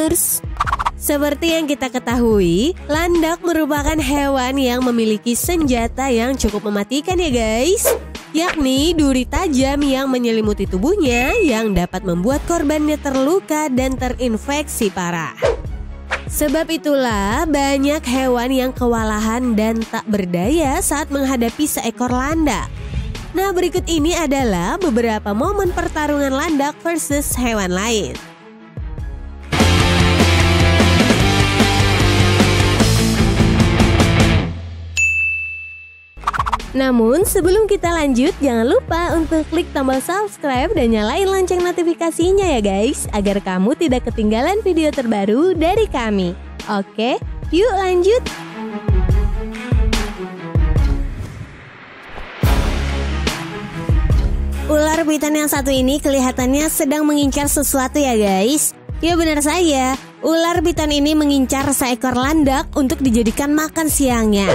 gamers. Seperti yang kita ketahui, landak merupakan hewan yang memiliki senjata yang cukup mematikan ya guys. Yakni duri tajam yang menyelimuti tubuhnya yang dapat membuat korbannya terluka dan terinfeksi parah. Sebab itulah banyak hewan yang kewalahan dan tak berdaya saat menghadapi seekor landak. Nah, berikut ini adalah beberapa momen pertarungan landak versus hewan lain. Namun sebelum kita lanjut, jangan lupa untuk klik tombol subscribe dan nyalain lonceng notifikasinya ya guys, agar kamu tidak ketinggalan video terbaru dari kami. Oke, yuk lanjut. Ular piton yang satu ini kelihatannya sedang mengincar sesuatu ya guys. Ya benar saja, ular piton ini mengincar seekor landak untuk dijadikan makan siangnya.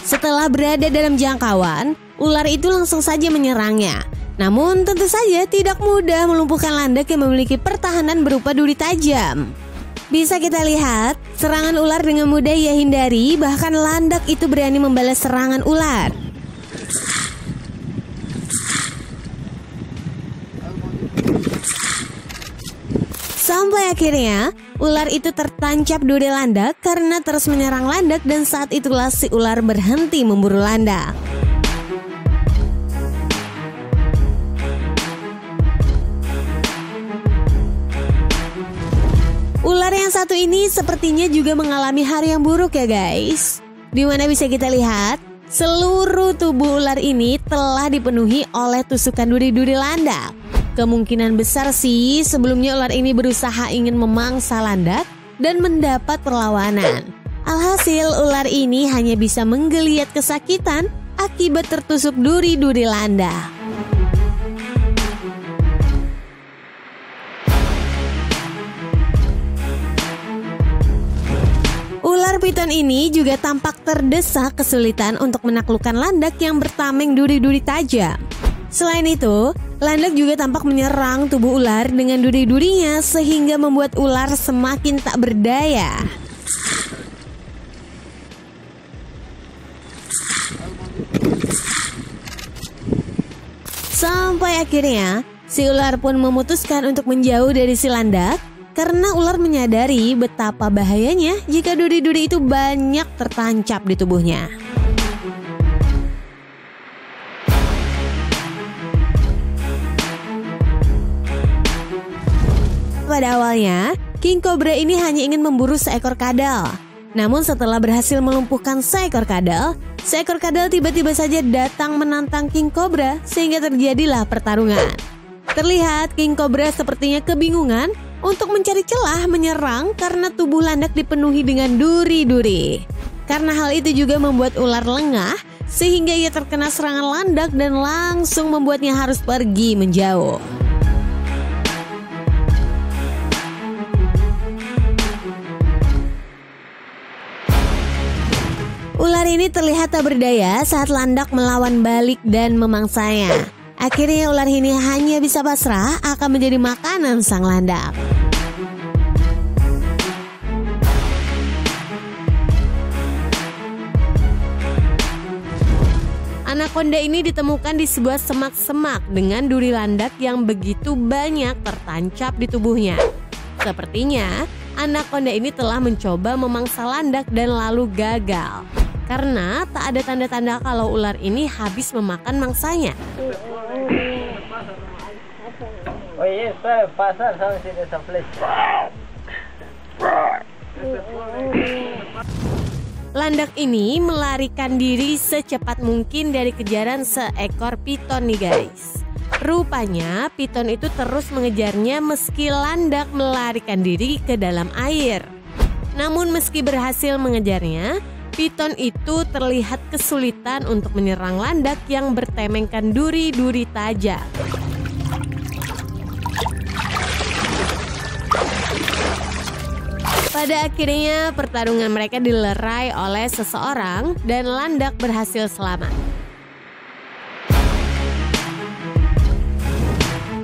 Setelah berada dalam jangkauan, ular itu langsung saja menyerangnya. Namun tentu saja tidak mudah melumpuhkan landak yang memiliki pertahanan berupa duri tajam. Bisa kita lihat, serangan ular dengan mudah ia hindari, bahkan landak itu berani membalas serangan ular. Sampai akhirnya, ular itu tertancap duri landak karena terus menyerang landak dan saat itulah si ular berhenti memburu landak. Ular yang satu ini sepertinya juga mengalami hari yang buruk ya guys. Dimana bisa kita lihat, seluruh tubuh ular ini telah dipenuhi oleh tusukan duri-duri landak. Kemungkinan besar sih sebelumnya ular ini berusaha ingin memangsa landak dan mendapat perlawanan. Alhasil ular ini hanya bisa menggeliat kesakitan akibat tertusuk duri-duri landak. Ular piton ini juga tampak terdesak kesulitan untuk menaklukkan landak yang bertameng duri-duri tajam. Selain itu, landak juga tampak menyerang tubuh ular dengan duri-durinya sehingga membuat ular semakin tak berdaya. Sampai akhirnya, si ular pun memutuskan untuk menjauh dari si landak karena ular menyadari betapa bahayanya jika duri-duri itu banyak tertancap di tubuhnya. Pada awalnya, King Cobra ini hanya ingin memburu seekor kadal. Namun setelah berhasil melumpuhkan seekor kadal tiba-tiba saja datang menantang King Cobra sehingga terjadilah pertarungan. Terlihat King Cobra sepertinya kebingungan untuk mencari celah menyerang karena tubuh landak dipenuhi dengan duri-duri. Karena hal itu juga membuat ular lengah sehingga ia terkena serangan landak dan langsung membuatnya harus pergi menjauh. Ular ini terlihat tak berdaya saat landak melawan balik dan memangsanya. Akhirnya ular ini hanya bisa pasrah akan menjadi makanan sang landak. Anaconda ini ditemukan di sebuah semak-semak dengan duri landak yang begitu banyak tertancap di tubuhnya. Sepertinya anaconda ini telah mencoba memangsa landak dan lalu gagal. Karena tak ada tanda-tanda kalau ular ini habis memakan mangsanya. Landak ini melarikan diri secepat mungkin dari kejaran seekor piton nih guys. Rupanya piton itu terus mengejarnya meski landak melarikan diri ke dalam air. Namun meski berhasil mengejarnya, piton itu terlihat kesulitan untuk menyerang landak yang bertemengkan duri-duri tajam. Pada akhirnya pertarungan mereka dilerai oleh seseorang dan landak berhasil selamat.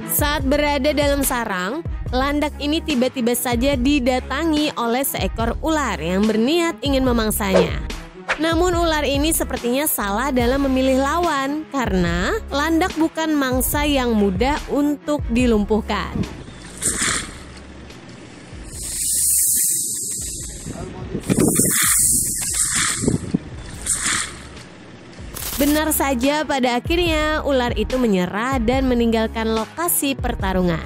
Saat berada dalam sarang, landak ini tiba-tiba saja didatangi oleh seekor ular yang berniat ingin memangsanya. Namun ular ini sepertinya salah dalam memilih lawan karena landak bukan mangsa yang mudah untuk dilumpuhkan. Benar saja, pada akhirnya ular itu menyerah dan meninggalkan lokasi pertarungan.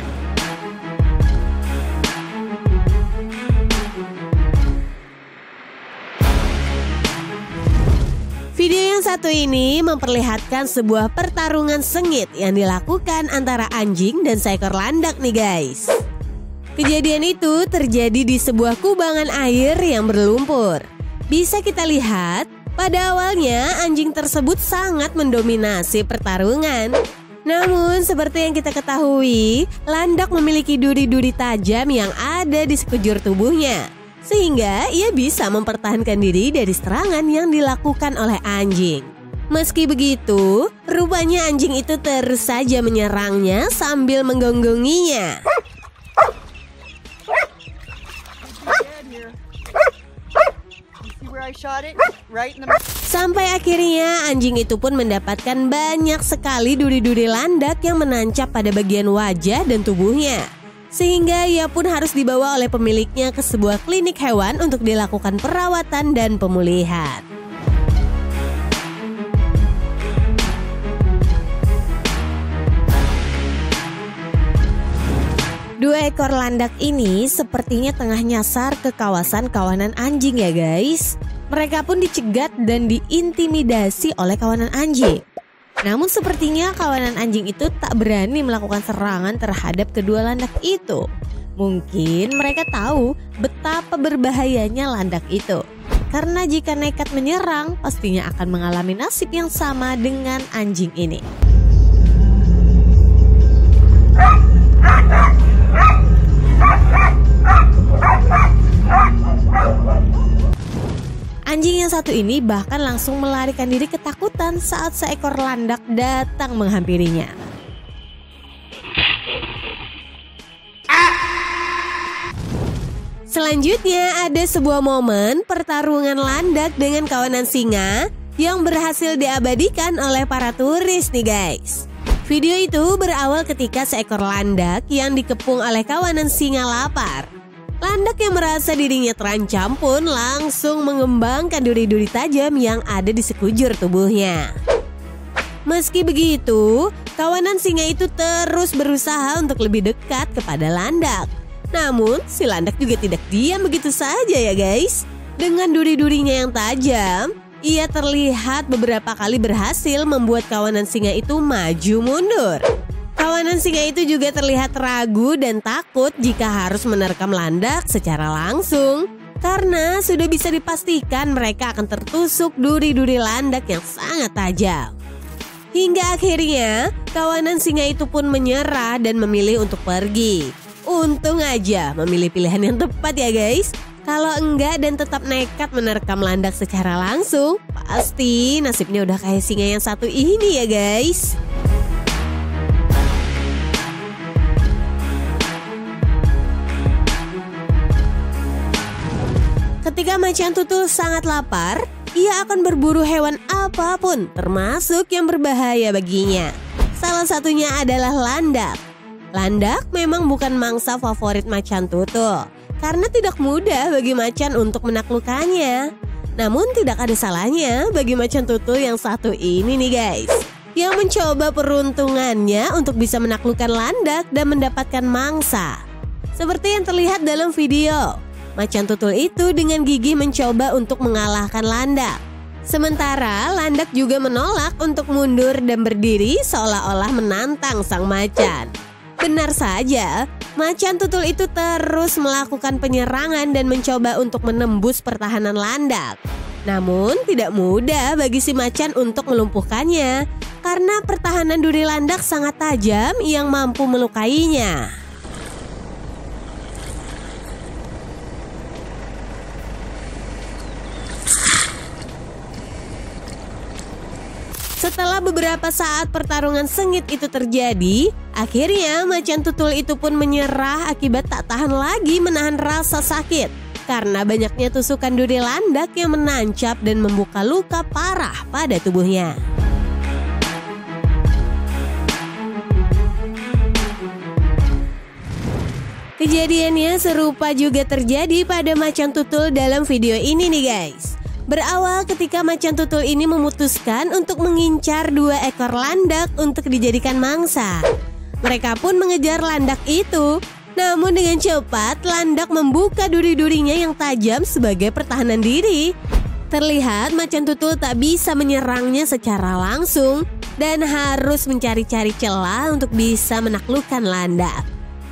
Video yang satu ini memperlihatkan sebuah pertarungan sengit yang dilakukan antara anjing dan seekor landak nih guys. Kejadian itu terjadi di sebuah kubangan air yang berlumpur. Bisa kita lihat, pada awalnya anjing tersebut sangat mendominasi pertarungan. Namun seperti yang kita ketahui, landak memiliki duri-duri tajam yang ada di sekujur tubuhnya. Sehingga ia bisa mempertahankan diri dari serangan yang dilakukan oleh anjing. Meski begitu, rupanya anjing itu terus saja menyerangnya sambil menggonggonginya. Sampai akhirnya anjing itu pun mendapatkan banyak sekali duri-duri landak yang menancap pada bagian wajah dan tubuhnya. Sehingga ia pun harus dibawa oleh pemiliknya ke sebuah klinik hewan untuk dilakukan perawatan dan pemulihan. Dua ekor landak ini sepertinya tengah nyasar ke kawasan kawanan anjing ya guys. Mereka pun dicegat dan diintimidasi oleh kawanan anjing. Namun sepertinya kawanan anjing itu tak berani melakukan serangan terhadap kedua landak itu. Mungkin mereka tahu betapa berbahayanya landak itu. Karena jika nekat menyerang, pastinya akan mengalami nasib yang sama dengan anjing ini. Anjing yang satu ini bahkan langsung melarikan diri ketakutan saat seekor landak datang menghampirinya. Selanjutnya ada sebuah momen pertarungan landak dengan kawanan singa yang berhasil diabadikan oleh para turis nih guys. Video itu berawal ketika seekor landak yang dikepung oleh kawanan singa lapar. Landak yang merasa dirinya terancam pun langsung mengembangkan duri-duri tajam yang ada di sekujur tubuhnya. Meski begitu, kawanan singa itu terus berusaha untuk lebih dekat kepada landak. Namun, si landak juga tidak diam begitu saja ya guys. Dengan duri-durinya yang tajam, ia terlihat beberapa kali berhasil membuat kawanan singa itu maju mundur. Kawanan singa itu juga terlihat ragu dan takut jika harus menerkam landak secara langsung. Karena sudah bisa dipastikan mereka akan tertusuk duri-duri landak yang sangat tajam. Hingga akhirnya kawanan singa itu pun menyerah dan memilih untuk pergi. Untung aja memilih pilihan yang tepat ya guys. Kalau enggak dan tetap nekat menerkam landak secara langsung, pasti nasibnya udah kayak singa yang satu ini ya guys. Ketika macan tutul sangat lapar, ia akan berburu hewan apapun, termasuk yang berbahaya baginya. Salah satunya adalah landak. Landak memang bukan mangsa favorit macan tutul, karena tidak mudah bagi macan untuk menaklukkannya. Namun tidak ada salahnya bagi macan tutul yang satu ini nih guys, yang mencoba peruntungannya untuk bisa menaklukkan landak dan mendapatkan mangsa. Seperti yang terlihat dalam video. Macan tutul itu dengan gigih mencoba untuk mengalahkan landak. Sementara landak juga menolak untuk mundur dan berdiri seolah-olah menantang sang macan. Benar saja, macan tutul itu terus melakukan penyerangan dan mencoba untuk menembus pertahanan landak. Namun tidak mudah bagi si macan untuk melumpuhkannya karena pertahanan duri landak sangat tajam yang mampu melukainya. Setelah beberapa saat pertarungan sengit itu terjadi, Akhirnya macan tutul itu pun menyerah akibat tak tahan lagi menahan rasa sakit karena banyaknya tusukan duri landak yang menancap dan membuka luka parah pada tubuhnya. Kejadiannya serupa juga terjadi pada macan tutul dalam video ini nih guys. Berawal ketika macan tutul ini memutuskan untuk mengincar 2 ekor landak untuk dijadikan mangsa. Mereka pun mengejar landak itu. Namun dengan cepat landak membuka duri-durinya yang tajam sebagai pertahanan diri. Terlihat macan tutul tak bisa menyerangnya secara langsung dan harus mencari-cari celah untuk bisa menaklukkan landak.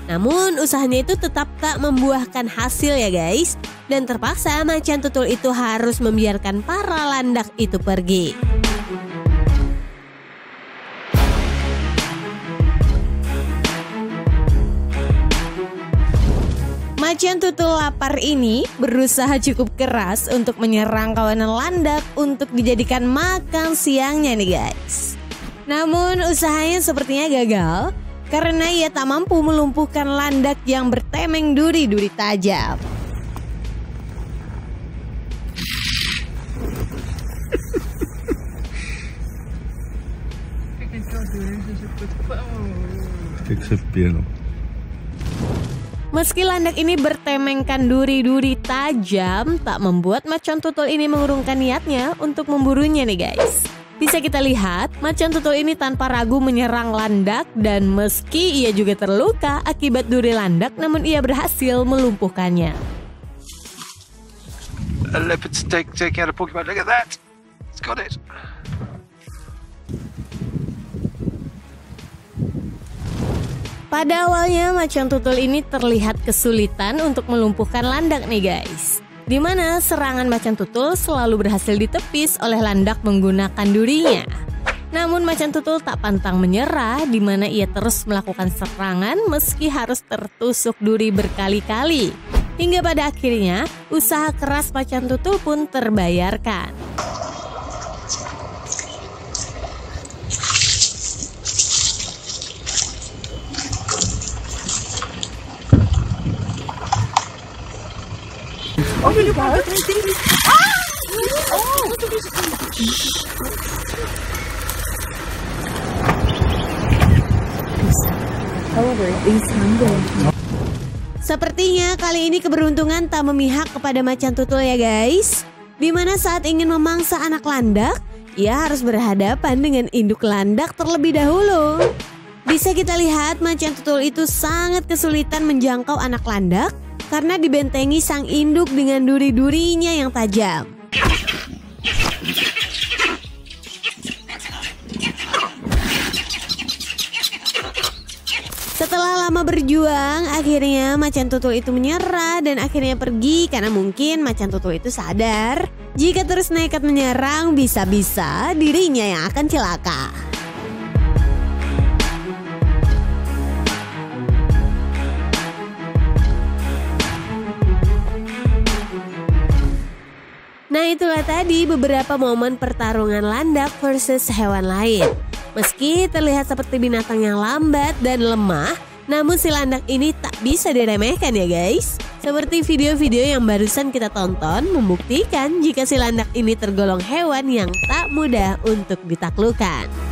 Namun usahanya itu tetap tak membuahkan hasil ya guys. Dan terpaksa macan tutul itu harus membiarkan para landak itu pergi. Macan tutul lapar ini berusaha cukup keras untuk menyerang kawanan landak untuk dijadikan makan siangnya nih guys. Namun usahanya sepertinya gagal karena ia tak mampu melumpuhkan landak yang bertemeng duri-duri tajam. Meski landak ini bertemengkan duri-duri tajam, tak membuat macan tutul ini mengurungkan niatnya untuk memburunya nih guys. Bisa kita lihat, macan tutul ini tanpa ragu menyerang landak dan meski ia juga terluka akibat duri landak, namun ia berhasil melumpuhkannya. A leopard's taking out a Pokemon. Look at that! It's got it. Pada awalnya macan tutul ini terlihat kesulitan untuk melumpuhkan landak nih guys. Di mana serangan macan tutul selalu berhasil ditepis oleh landak menggunakan durinya. Namun macan tutul tak pantang menyerah di mana ia terus melakukan serangan meski harus tertusuk duri berkali-kali. Hingga pada akhirnya usaha keras macan tutul pun terbayarkan. Oh my God! Sepertinya kali ini keberuntungan tak memihak kepada macan tutul ya guys. Dimana saat ingin memangsa anak landak, ia harus berhadapan dengan induk landak terlebih dahulu. Bisa kita lihat macan tutul itu sangat kesulitan menjangkau anak landak karena dibentengi sang induk dengan duri-durinya yang tajam. Setelah lama berjuang, akhirnya macan tutul itu menyerah dan akhirnya pergi karena mungkin macan tutul itu sadar jika terus nekat menyerang bisa-bisa dirinya yang akan celaka. Nah itulah tadi beberapa momen pertarungan landak versus hewan lain. Meski terlihat seperti binatang yang lambat dan lemah, namun si landak ini tak bisa diremehkan ya guys. Seperti video-video yang barusan kita tonton membuktikan jika si landak ini tergolong hewan yang tak mudah untuk ditaklukkan.